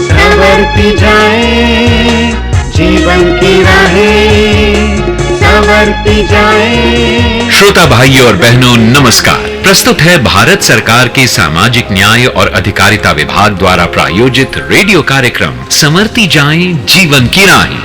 संवरती जाए जीवन की राहें, संवरती जाए। श्रोता भाइयों और बहनों नमस्कार। प्रस्तुत है भारत सरकार के सामाजिक न्याय और अधिकारिता विभाग द्वारा प्रायोजित रेडियो कार्यक्रम संवरती जाएं जीवन की राहें।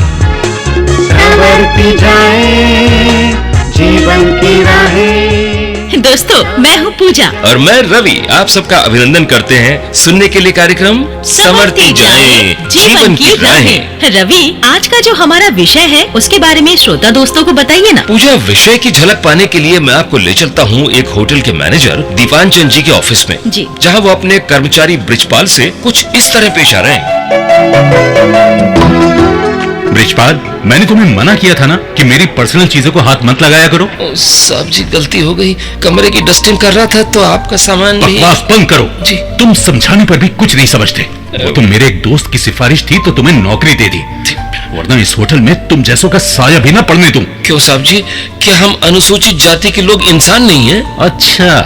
संवरती जाए जीवन की राहें। दोस्तों, मैं हूँ पूजा और मैं रवि। आप सबका अभिनंदन करते हैं सुनने के लिए कार्यक्रम संवरती जाएं जीवन की राहें। रवि, आज का जो हमारा विषय है उसके बारे में श्रोता दोस्तों को बताइए ना। पूजा, विषय की झलक पाने के लिए मैं आपको ले चलता हूँ एक होटल के मैनेजर दीवान चंद जी के ऑफिस में, जी। जहाँ वो अपने कर्मचारी ब्रिजपाल से कुछ इस तरह पेश आ रहे हैं। ब्रिजपाल, मैंने तुम्हें मना किया था ना कि मेरी पर्सनल चीजों को हाथ मत लगाया करो। साहब जी, गलती हो गई। कमरे की डस्टिंग कर रहा था तो आपका सामान भी। बकवास बंद करो जी। तुम समझाने पर भी कुछ नहीं समझते। तुम मेरे एक दोस्त की सिफारिश थी तो तुम्हें नौकरी दे दी, वरना इस होटल में तुम जैसों का साया भी ना पड़ने दूं। क्यों साहब जी, क्या हम अनुसूचित जाति के लोग इंसान नहीं हैं? अच्छा,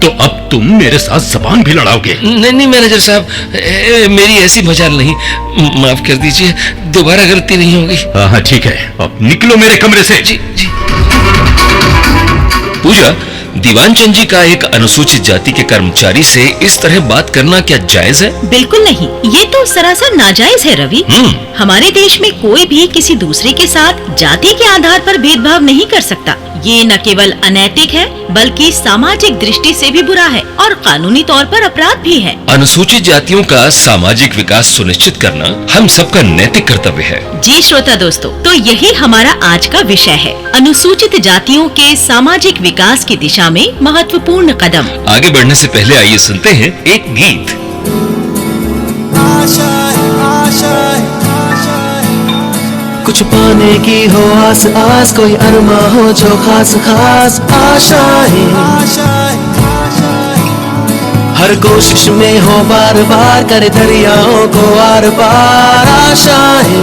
तो अब तुम मेरे साथ जबान भी लड़ाओगे? नहीं मैनेजर साहब, मेरी ऐसी मजाल नहीं। माफ कर दीजिए, दोबारा गलती नहीं होगी। हाँ ठीक है, अब निकलो मेरे कमरे से। जी जी। पूजा, दीवान चंद जी का एक अनुसूचित जाति के कर्मचारी से इस तरह बात करना क्या जायज है? बिल्कुल नहीं, ये तो सरासर नाजायज है रवि। हमारे देश में कोई भी किसी दूसरे के साथ जाति के आधार पर भेदभाव नहीं कर सकता। ये न केवल अनैतिक है बल्कि सामाजिक दृष्टि से भी बुरा है और कानूनी तौर पर अपराध भी है। अनुसूचित जातियों का सामाजिक विकास सुनिश्चित करना हम सबका नैतिक कर्तव्य है। जी श्रोता दोस्तों, तो यही हमारा आज का विषय है, अनुसूचित जातियों के सामाजिक विकास की दिशा में महत्वपूर्ण कदम। आगे बढ़ने से पहले आइए सुनते हैं एक गीत। कुछ पाने की हो आस आस, कोई अरमा हो जो खास खास आशाएं, हर कोशिश में हो बार बार, करे दरियाओं को आर पार आशाएं,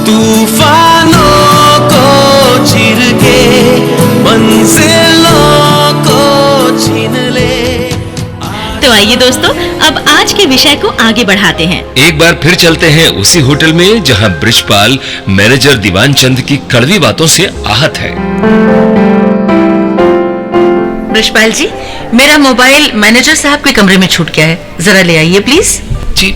तूफानों को चीर के मंजिलों को छीन ले। तो आइए दोस्तों, अब आज के विषय को आगे बढ़ाते हैं। एक बार फिर चलते हैं उसी होटल में जहां ब्रिजपाल मैनेजर दीवान चंद की कड़वी बातों से आहत है। ब्रिजपाल जी, मेरा मोबाइल मैनेजर साहब के कमरे में छूट गया है, जरा ले आइए प्लीज। जी,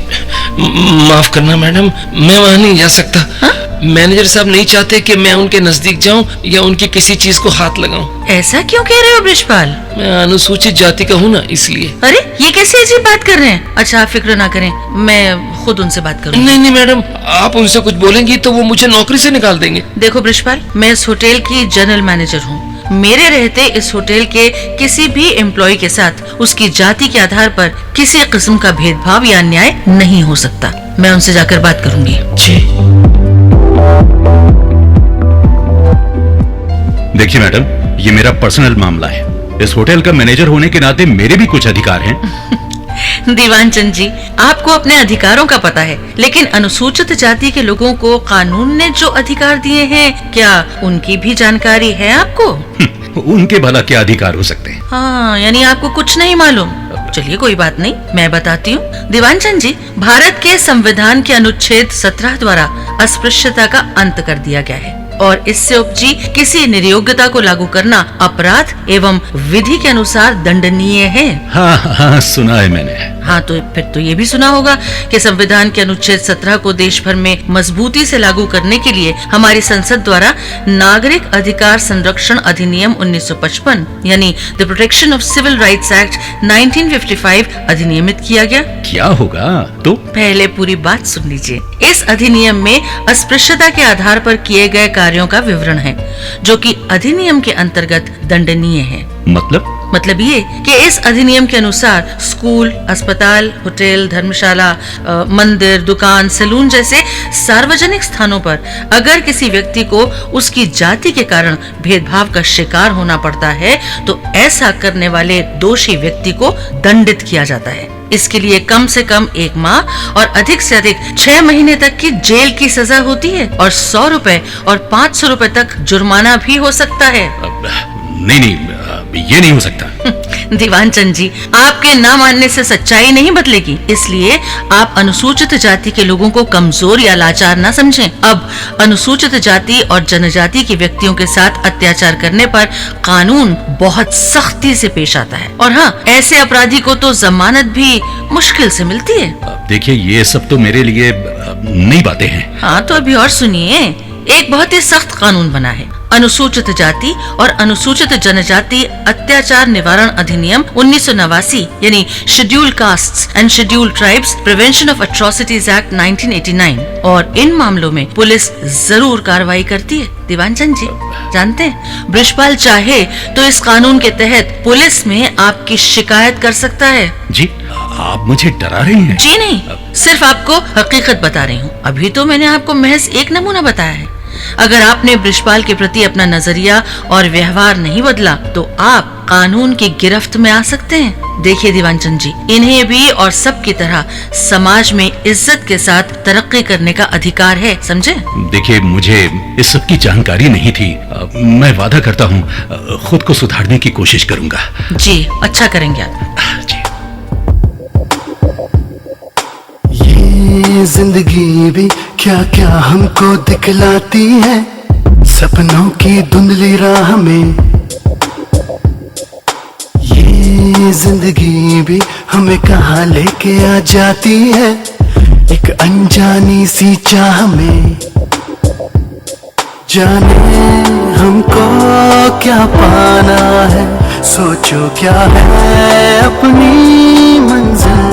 माफ करना मैडम, मैं वहाँ नहीं जा सकता। हा? मैनेजर साहब नहीं चाहते कि मैं उनके नजदीक जाऊं या उनकी किसी चीज को हाथ लगाऊं। ऐसा क्यों कह रहे हो ब्रिजपाल? मैं अनुसूचित जाति का हूँ ना, इसलिए। अरे, ये कैसी अजीब बात कर रहे हैं। अच्छा, आप फिक्र ना करें, मैं खुद उनसे बात करूंगी। नहीं मैडम, आप उनसे कुछ बोलेंगी तो वो मुझे नौकरी से निकाल देंगे। देखो ब्रिजपाल, मैं इस होटल की जनरल मैनेजर हूँ। मेरे रहते इस होटल के किसी भी एम्प्लॉय के साथ उसकी जाति के आधार पर किसी किस्म का भेदभाव या अन्याय नहीं हो सकता। मैं उनसे जाकर बात करूंगी। जी। देखिए मैडम, ये मेरा पर्सनल मामला है। इस होटल का मैनेजर होने के नाते मेरे भी कुछ अधिकार हैं। दीवान चंद जी, आपको अपने अधिकारों का पता है, लेकिन अनुसूचित जाति के लोगों को कानून ने जो अधिकार दिए हैं, क्या उनकी भी जानकारी है आपको? उनके भला क्या अधिकार हो सकते हैं? हाँ, यानी आपको कुछ नहीं मालूम। चलिए कोई बात नहीं, मैं बताती हूँ। दीवान चंद जी, भारत के संविधान के अनुच्छेद 17 द्वारा अस्पृश्यता का अंत कर दिया गया है और इससे उपजी किसी निर्योग्यता को लागू करना अपराध एवं विधि के अनुसार दंडनीय है। हाँ, सुना है मैंने। हाँ, तो फिर तो ये भी सुना होगा कि संविधान के अनुच्छेद 17 को देश भर में मजबूती से लागू करने के लिए हमारी संसद द्वारा नागरिक अधिकार संरक्षण अधिनियम 1955 यानी the protection of civil rights act 1955 अधिनियमित किया गया। क्या होगा तो? पहले पूरी बात सुन लीजिए। इस अधिनियम में अस्पृश्यता के आधार पर किए गए कार्यों का विवरण है, जो कि अधिनियम के अंतर्गत दंडनीय है। मतलब ये कि इस अधिनियम के अनुसार स्कूल, अस्पताल, होटल, धर्मशाला, मंदिर, दुकान, सैलून जैसे सार्वजनिक स्थानों पर अगर किसी व्यक्ति को उसकी जाति के कारण भेदभाव का शिकार होना पड़ता है तो ऐसा करने वाले दोषी व्यक्ति को दंडित किया जाता है। इसके लिए कम से कम 1 माह और अधिक से अधिक 6 महीने तक की जेल की सजा होती है और 100 रुपए और 500 रुपए तक जुर्माना भी हो सकता है। नहीं, ये नहीं हो सकता। दीवान चंद जी, आपके ना मानने से सच्चाई नहीं बदलेगी, इसलिए आप अनुसूचित जाति के लोगों को कमजोर या लाचार ना समझें। अब अनुसूचित जाति और जनजाति के व्यक्तियों के साथ अत्याचार करने पर कानून बहुत सख्ती से पेश आता है, और हाँ, ऐसे अपराधी को तो जमानत भी मुश्किल से मिलती है। देखिए, ये सब तो मेरे लिए नई बातें हैं। हाँ, तो अभी और सुनिए, एक बहुत ही सख्त कानून बना है, अनुसूचित जाति और अनुसूचित जनजाति अत्याचार निवारण अधिनियम 1989, यानी scheduled castes and scheduled tribes prevention of atrocities act 1989, और इन मामलों में पुलिस जरूर कार्रवाई करती है। दीवान चंद जी, जानते हैं, बृजपाल चाहे तो इस कानून के तहत पुलिस में आपकी शिकायत कर सकता है। जी, आप मुझे डरा रही हैं? जी नहीं, सिर्फ आपको हकीकत बता रही हूँ। अभी तो मैंने आपको महज एक नमूना बताया है। अगर आपने बृजपाल के प्रति अपना नजरिया और व्यवहार नहीं बदला तो आप कानून की गिरफ्त में आ सकते हैं। देखिए दीवान चंद जी, इन्हें भी और सब की तरह समाज में इज्जत के साथ तरक्की करने का अधिकार है, समझे? देखिए, मुझे इस सब की जानकारी नहीं थी। मैं वादा करता हूँ खुद को सुधारने की कोशिश करूंगा। जी, अच्छा करेंगे आप। जी। ये जिंदगी भी क्या क्या हमको दिखलाती है, सपनों की धुंधली राह में। ये जिंदगी भी हमें कहाँ लेके आ जाती है, एक अनजानी सी चाह में। जाने हमको क्या पाना है, सोचो क्या है अपनी मंजिल।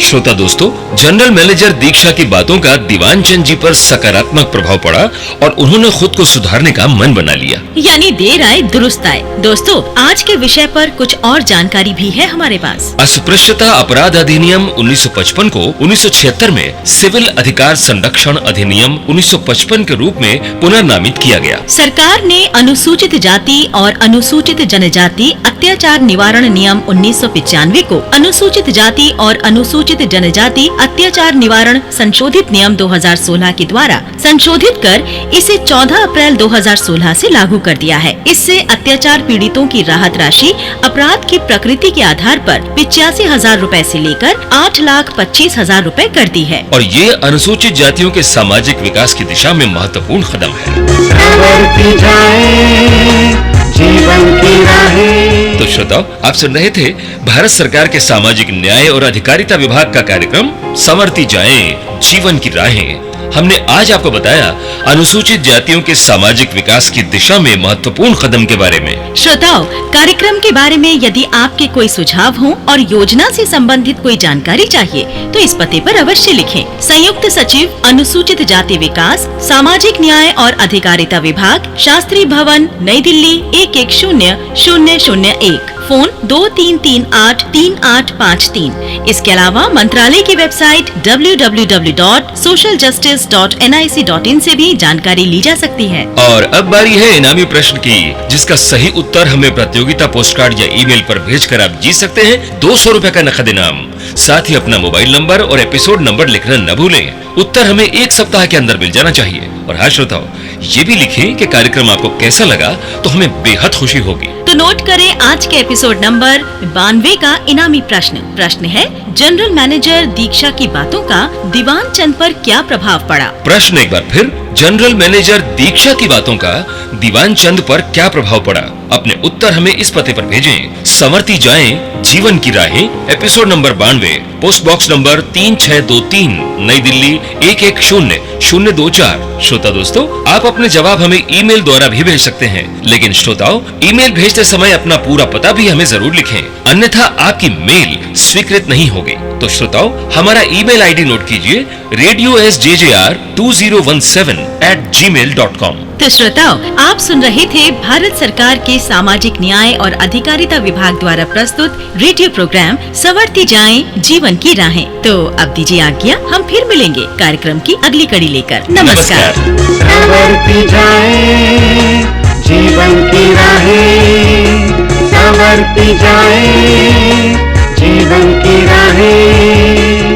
श्रोता दोस्तों, जनरल मैनेजर दीक्षा की बातों का दीवान चंद जी पर सकारात्मक प्रभाव पड़ा और उन्होंने खुद को सुधारने का मन बना लिया। यानी देर आए दुरुस्त आए। दोस्तों, आज के विषय पर कुछ और जानकारी भी है हमारे पास। अस्पृश्यता अपराध अधिनियम 1955 को 1976 में सिविल अधिकार संरक्षण अधिनियम 1955 के रूप में पुनर्नामित किया गया। सरकार ने अनुसूचित जाति और अनुसूचित जनजाति अत्याचार निवारण नियम 1995 को अनुसूचित जाति और अनुसूचित जनजाति अत्याचार निवारण संशोधित नियम 2016 के द्वारा संशोधित कर इसे 14 अप्रैल 2016 से लागू कर दिया है। इससे अत्याचार पीड़ितों की राहत राशि अपराध की प्रकृति के आधार पर 85,000 रूपए से लेकर 8,25,000 रूपए कर दी है। और ये अनुसूचित जातियों के सामाजिक विकास की दिशा में महत्वपूर्ण कदम है। संवरती जाए जीवन की राहें। तो श्रोताओ, आप सुन रहे थे भारत सरकार के सामाजिक न्याय और अधिकारिता विभाग का कार्यक्रम संवरती जाएं जीवन की राहें। हमने आज आपको बताया अनुसूचित जातियों के सामाजिक विकास की दिशा में महत्वपूर्ण कदम के बारे में। श्रोताओं, कार्यक्रम के बारे में यदि आपके कोई सुझाव हो और योजना से संबंधित कोई जानकारी चाहिए तो इस पते पर अवश्य लिखें। संयुक्त सचिव अनुसूचित जाति विकास, सामाजिक न्याय और अधिकारिता विभाग, शास्त्री भवन, नई दिल्ली 110001। फोन 23383853। इसके अलावा मंत्रालय की वेबसाइट www.socialjustice.nic.in से भी जानकारी ली जा सकती है। और अब बारी है इनामी प्रश्न की, जिसका सही उत्तर हमें प्रतियोगिता पोस्टकार्ड या ईमेल पर भेजकर आप जीत सकते हैं 200 रुपए का नकद इनाम। साथ ही अपना मोबाइल नंबर और एपिसोड नंबर लिखना न भूलें। उत्तर हमें 1 सप्ताह के अंदर मिल जाना चाहिए। और हाँ श्रोताओ, ये भी लिखें कि कार्यक्रम आपको कैसा लगा, तो हमें बेहद खुशी होगी। तो नोट करें आज के एपिसोड नंबर 92 का इनामी प्रश्न है, जनरल मैनेजर दीक्षा की बातों का दीवान चंद पर क्या प्रभाव पड़ा? प्रश्न एक बार फिर, जनरल मैनेजर दीक्षा की बातों का दीवान चंद पर क्या प्रभाव पड़ा? अपने उत्तर हमें इस पते पर भेजें। संवरती जाएं जीवन की राहें, episode number 92, post box number 3623, नई दिल्ली 110024। श्रोता दोस्तों, आप अपने जवाब हमें ईमेल द्वारा भी भेज सकते हैं, लेकिन श्रोताओं, ईमेल भेजते समय अपना पूरा पता भी हमें जरूर लिखें, अन्यथा आपकी मेल स्वीकृत नहीं होगी। तो श्रोताओं, हमारा ईमेल आईडी नोट कीजिए, radiosjjr2017@gmail.com। तो श्रोताओं, आप सुन रहे थे भारत सरकार के सामाजिक न्याय और अधिकारिता विभाग द्वारा प्रस्तुत रेडियो प्रोग्राम संवरती जाएं जीवन की राहें। तो अब दीजिए आज्ञा, हम फिर मिलेंगे कार्यक्रम की अगली कड़ी लेकर। नमस्कार। संवरती जाए जीवन की राहें, संवरती जाए जीवन की राहें।